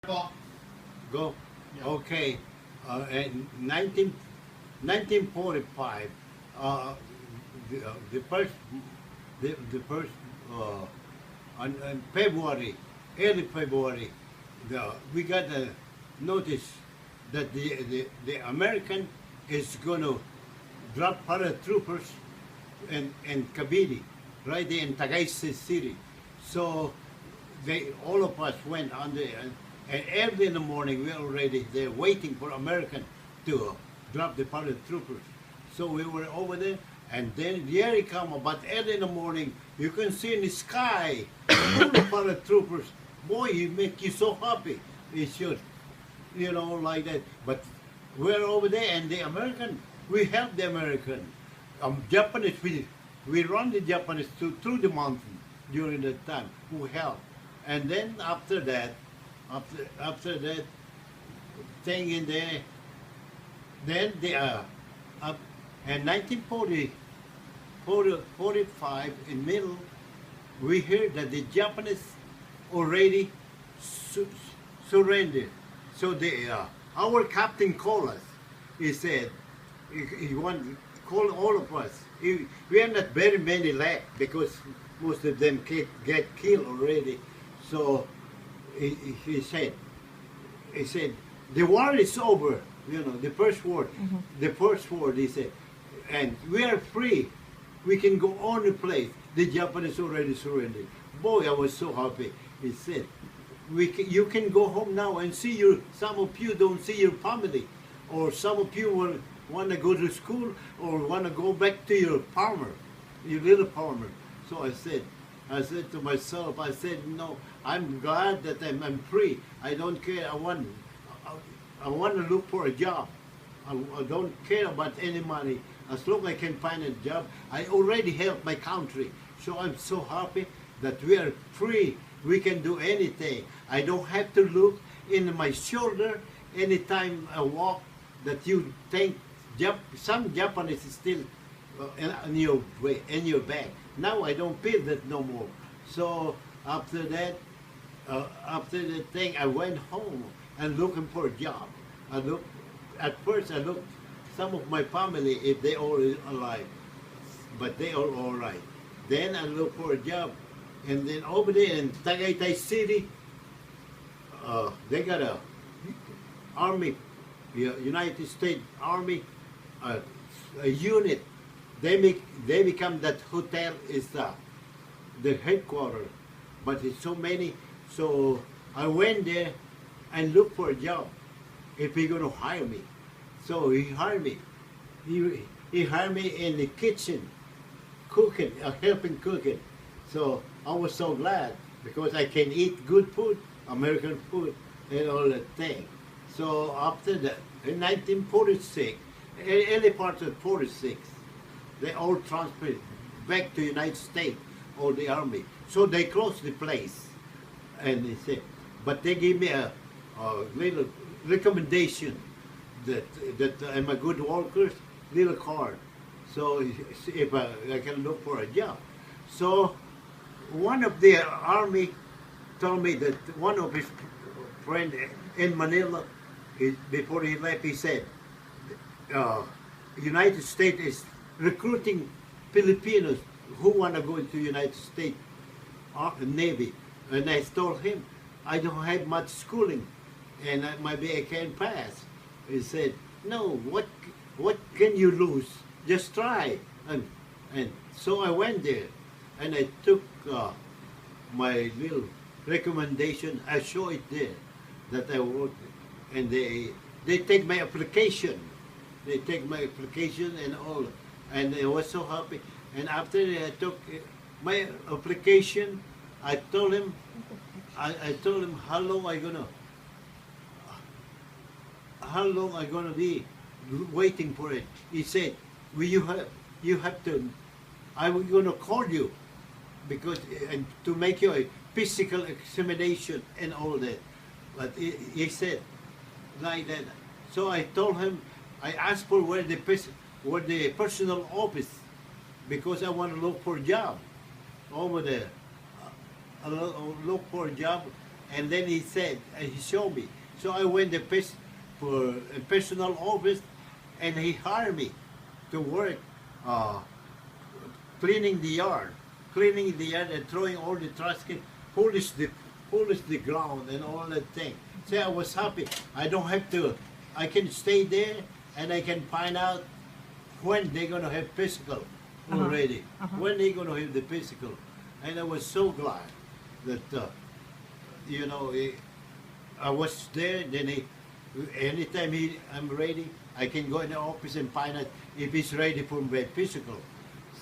Go. Yeah. Okay. In 1945, the first, the first, on February, early February, we got a notice that the American is going to drop paratroopers in Kabidi, right there in Tagaytay City. So all of us went on the, and early in the morning we were already there waiting for American to drop the paratroopers. So we were over there, and then here he come about early in the morning. You can see in the sky all the paratroopers. Boy, he make you so happy. It should, like that. But we're over there, and the American, we help the American. Japanese, we run the Japanese through the mountain during that time. We help, and then after that, after that thing in there, then up in 1945 in middle, we heard that the Japanese already surrendered. So our captain called us. He said, he want to call all of us. We are not very many left because most of them get killed already. So he said, the war is over. The first war. The first war, he said, and we are free. We can go on the place. The Japanese already surrendered. Boy, I was so happy. He said, you can go home now and see some of you don't see your family, or some of you want to go to school or want to go back to your farmer, your little farmer. So I said to myself, no, I'm glad that I'm free. I don't care. I want to look for a job. I don't care about any money. As long as I can find a job, I already helped my country. So I'm so happy that we are free. We can do anything. I don't have to look in my shoulder anytime I walk that you think some Japanese is still in your back. Now I don't feel that no more. So after that thing, I went home and looking for a job. At first I looked some of my family if they all alive, but they are all right. Then I looked for a job, and then over there in Tagaytay City, they got a army, United States Army, a unit. They become that hotel is the headquarters, but it's so many. So I went there and looked for a job if he's gonna hire me. So he hired me. He hired me in the kitchen, cooking, helping cooking. So I was so glad because I can eat good food, American food, and all that thing. So after that, in 1946, early part of 46, they all transferred back to United States, all the army. So they closed the place, and they said, but they gave me a little recommendation that I'm a good worker, little card. So if I can look for a job. So one of the army told me that one of his friend in Manila, before he left, he said, United States is recruiting Filipinos who want to go into United States Navy. And I told him, I don't have much schooling, and maybe I can pass. He said, no, what can you lose? Just try. And so I went there, and I took my little recommendation. I show it there that I worked, and they take my application. They take my application and all, and I was so happy. And after I took my application, I told him how long I gonna be waiting for it. He said, well, you have to. I'm gonna call you because to make you a physical examination and all that. But he said like that. So I told him, I asked for where the personal office, because I want to look for a job over there. I look for a job, And then he said, he showed me. So I went for a personal office, and he hired me to work cleaning the yard, and throwing all the trash can, polish the ground and all that thing. So I was happy. I don't have to, I can stay there and I can find out when they're going to have physical already. When they're going to have the physical. And I was so glad that, you know, I was there, then anytime I'm ready, I can go in the office and find out if he's ready for my physical.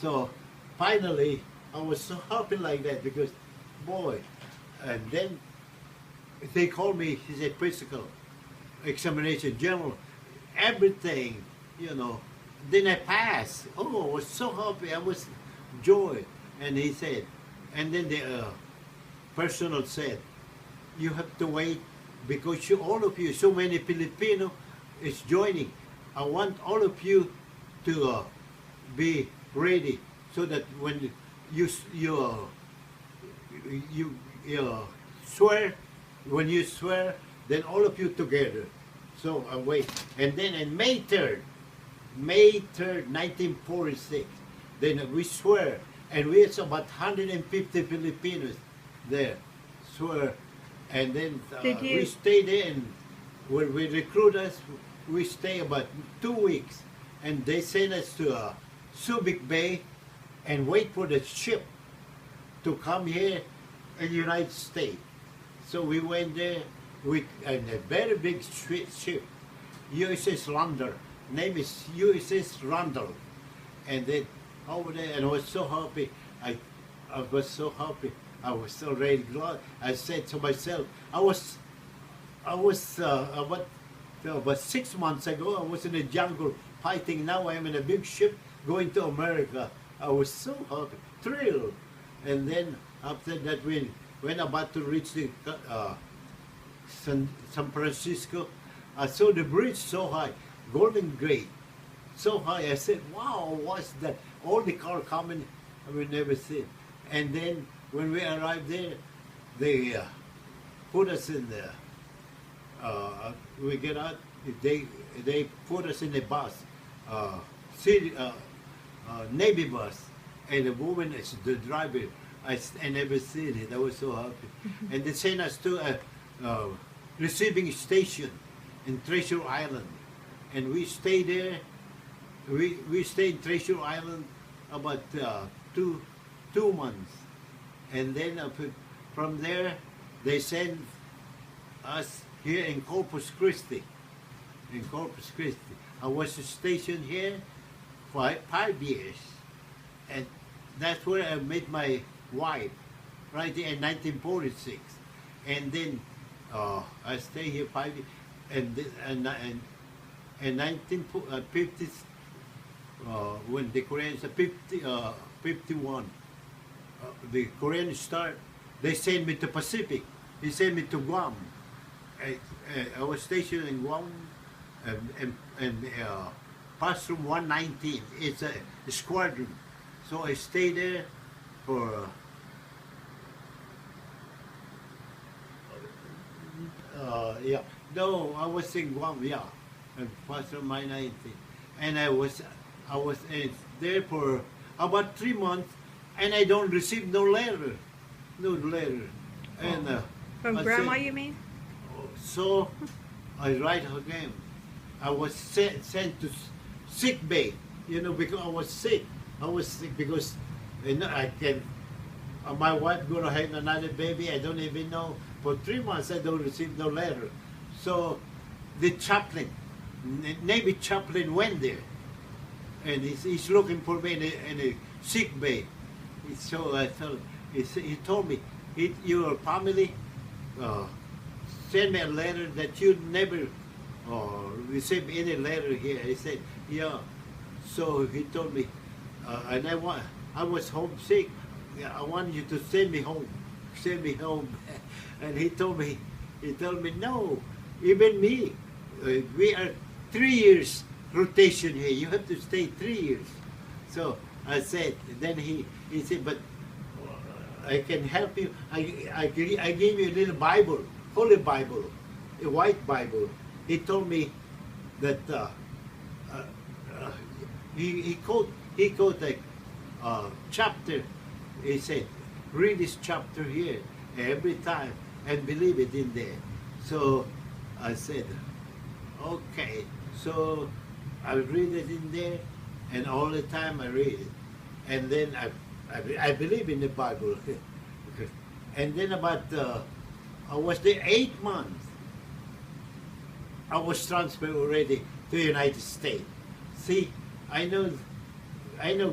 So finally, I was so happy like that because, boy, and then they called me, he said, physical examination, general, everything, you know. Then I passed. Oh, I was so happy. I was joy. And he said, and then the personal said, you have to wait because all of you, so many Filipino is joining. I want all of you to be ready so that when you swear, when you swear, then all of you together. So I wait. And then on May 3rd, 1946, then we swear, and we had about 150 Filipinos there, swear. And then we stay there, and when we recruit us, we stay about 2 weeks, and they send us to Subic Bay and wait for the ship to come here in the United States. So we went there with a very big ship, USS Randall. Name is USS Randall. And then over there, and I was so happy. I was so happy. I was so really glad. I said to myself, I was about 6 months ago, I was in the jungle fighting. Now I'm in a big ship going to America. I was so happy, thrilled. And then after that, when about to reach the San Francisco, I saw the bridge so high, Golden Gate, so high. I said, wow, what's that? All the car coming, I will never see it. And then when we arrived there, they put us in the, we get out, they put us in a bus, Navy bus, and the woman is the driver. I never seen it. I was so happy. And they sent us to a receiving station in Treasure Island, and we stayed there. We stayed in Treasure Island about 2 months, and then from there they sent us here in Corpus Christi. In Corpus Christi, I was stationed here for 5 years, and that's where I met my wife, right there in 1946, and then I stayed here 5 years, and in 1950, when the Koreans 51, the Koreans start, they sent me to Pacific. They sent me to Guam. I was stationed in Guam, and passed from 119. It's a squadron. So I stayed there for yeah. No, I was in Guam, yeah, and passed from 119, and I was there for about 3 months, and I don't receive no letter. And from Grandma, you mean? So I write again. I was sent to sick bay, you know, because I was sick. I was sick because, you know, my wife gonna have another baby. I don't even know. For 3 months I don't receive no letter. So the chaplain, Navy chaplain, went there, and he's looking for me in a sick bay. So I told he told me, your family send me a letter that you never receive any letter here. I said, yeah. So he told me, and I was homesick. I want you to send me home. And he told me, no, even me, we are 3 years rotation here. You have to stay 3 years. So I said, then he said, but I can help you. I gave you a little Bible, Holy Bible, a white Bible. He told me that uh, he quote a chapter. He said, read this chapter here every time and believe it in there. So I said, okay. So I read it in there, and all the time I read it, and then I believe in the Bible. And then about I was there 8 months. I was transferred already to the United States. See, I know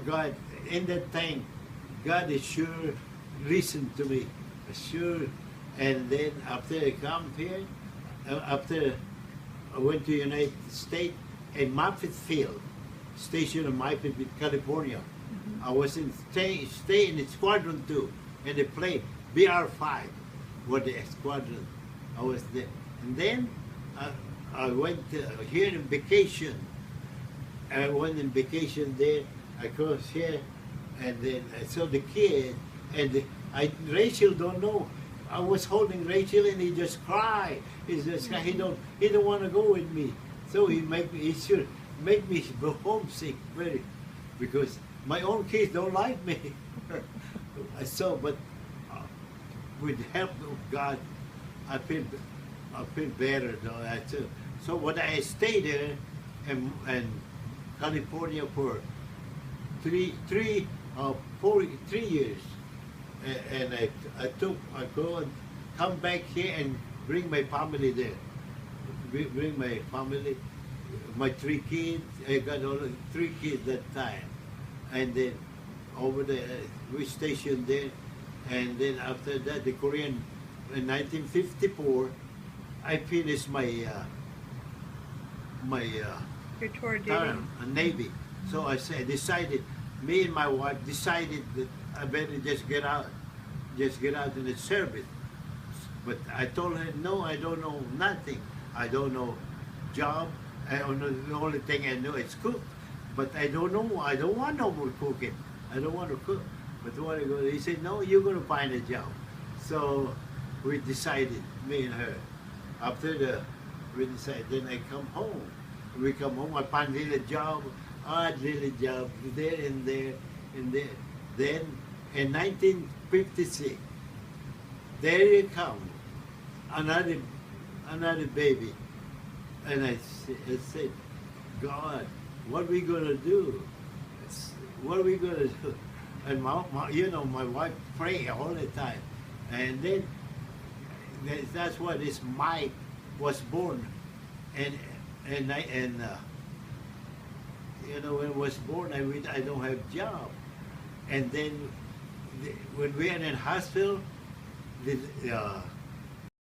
God in that time. God is sure listen to me, sure. And then after I come here, after I went to the United States in Moffett Field, station in Moffett, California. I was stay in Squadron 2, and they played BR5 was the squadron. I was there. And then I went here in vacation. I went in vacation there. I crossed here, and then I saw the kid, and Rachel don't know. I was holding Rachel, and he just cried. He don't want to go with me. So he should make me go homesick very, because my own kids don't like me. So, but with the help of God, I feel better though. So when I stayed there in California for 3 years, and I go and come back here and bring my family there. Bring my family, my 3 kids. I got all 3 kids that time, and then over there we stationed there, and then after that the Korean in 1954, I finished my Your tour duty. term in Navy. So I decided, me and my wife decided that I better just get out in the service. But I told her, no, I don't know nothing. I don't know job. I don't know, the only thing I know is cook. But I don't know. I don't want no more cooking. I don't want to cook. But when I go, he said, no, you're going to find a job. So we decided, me and her. After we decided, then I come home. We come home, I find a little job, odd little job, there and there and there. Then in 1956, there you come, another baby. And I said, God, what are we going to do? What are we going to do? And my wife pray all the time. And then that's why this Mike was born. And when I was born, I don't have job. And then when we are in hospital,